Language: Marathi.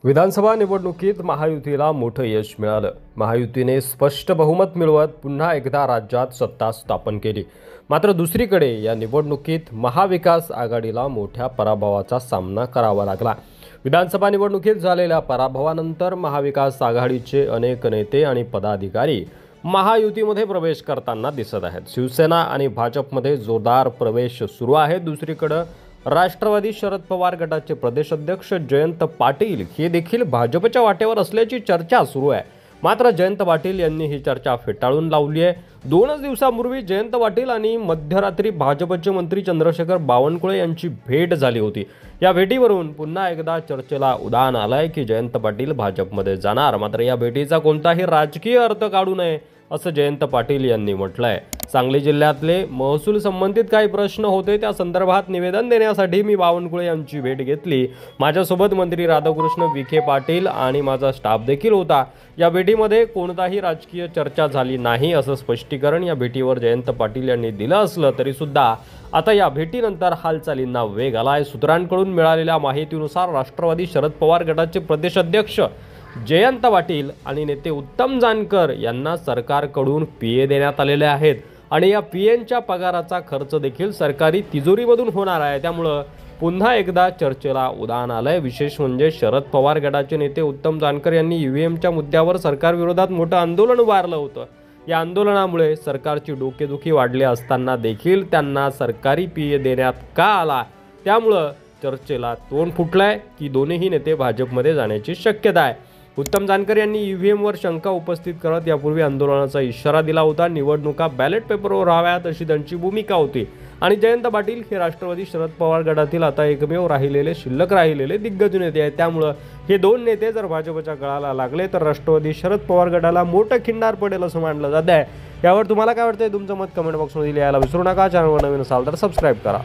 विधानसभा निवडणुकीत महायुतीला मोठं यश मिळालं। महायुतीने स्पष्ट बहुमत मिळवत पुन्हा एकदा राज्यात सत्ता स्थापन केली। मात्र दुसरीकडे या निवडणुकीत महाविकास आघाडीला मोठ्या पराभवाचा सामना करावा लागला। विधानसभा निवडणुकीत झालेल्या पराभवानंतर महाविकास आघाडीचे अनेक नेते आणि पदाधिकारी महायुतीमध्ये प्रवेश करताना दिसत आहेत। शिवसेना आणि भाजपमध्ये जोरदार प्रवेश सुरू आहे। दुसरीकडे राष्ट्रवादी शरद पवार गटाचे प्रदेशाध्यक्ष जयंत पाटील हे देखील भाजपच्या वाटेवर असल्याची चर्चा सुरू आहे। मात्र जयंत पाटील यांनी ही चर्चा फेटाळून लावली आहे। 2 दिवसांपूर्वी जयंत पाटील आणि मध्यरात्री भाजपचे मंत्री चंद्रशेखर बावनकुळे यांची भेट झाली होती। या भेटीवरून पुन्हा एकदा चर्चेला उधाण आलंय की जयंत पाटील भाजपमध्ये जाणार। मात्र या भेटीचा कोणताही राजकीय अर्थ काढू नये असं जयंत पाटील यांनी म्हटलंय। सांगली जिल्ह्यातले महसूल संबंधित काही प्रश्न होते, त्या संदर्भात निवेदन देण्यासाठी मी बावनकुळे यांची भेट घेतली। माझ्यासोबत मंत्री राधाकृष्ण विखे पाटील आणि माझा स्टाफ देखील होता। या भेटीमध्ये कोणताही राजकीय चर्चा झाली नाही असं स्पष्टीकरण या भेटीवर जयंत पाटील यांनी दिलं असलं तरी सुद्धा आता या भेटीनंतर हालचालींना वेग आलाय। सूत्रांकडून मिळालेल्या माहितीनुसार राष्ट्रवादी शरद पवार गटाचे प्रदेशाध्यक्ष जयंत पाटील आणि नेते उत्तम जानकर यांना सरकारकडून पीए देण्यात आलेले आहेत आणि या पीएंच्या पगाराचा खर्च देखील सरकारी तिजोरीमधून होणार आहे। त्यामुळे पुन्हा एकदा चर्चेला उधाण आलंय। विशेष म्हणजे शरद पवार गटाचे नेते उत्तम जानकर यांनी ईव्हीएमच्या मुद्द्यावर सरकारविरोधात मोठं आंदोलन उभारलं होतं। या आंदोलनामुळे सरकारची डोकेदुखी वाढली असताना देखील त्यांना सरकारी पीए देण्यात का आला, त्यामुळे चर्चेला तोंड फुटलंय की दोन्ही नेते भाजपमध्ये जाण्याची शक्यता आहे। उत्तम जानकर यांनी ईव्हीएमवर शंका उपस्थित करत यापूर्वी आंदोलनाचा इशारा दिला होता। निवडणुका बॅलेट पेपरवर व्हाव्यात अशी त्यांची भूमिका होती आणि जयंत पाटील हे राष्ट्रवादी शरद पवार गटातील आता एकमेव शिल्लक राहिलेले दिग्गज नेते आहेत। त्यामुळे हे दोन नेते जर भाजपच्या गळाला लागले तर राष्ट्रवादी शरद पवार गटाला मोठं खिंडार पडेल असं मानलं जात आहे। यावर तुम्हाला काय वाटतंय? तुमचं मत कमेंट बॉक्समध्ये लिहायला विसरू नका। चॅनलवर नवीन असाल तर सबस्क्राईब करा।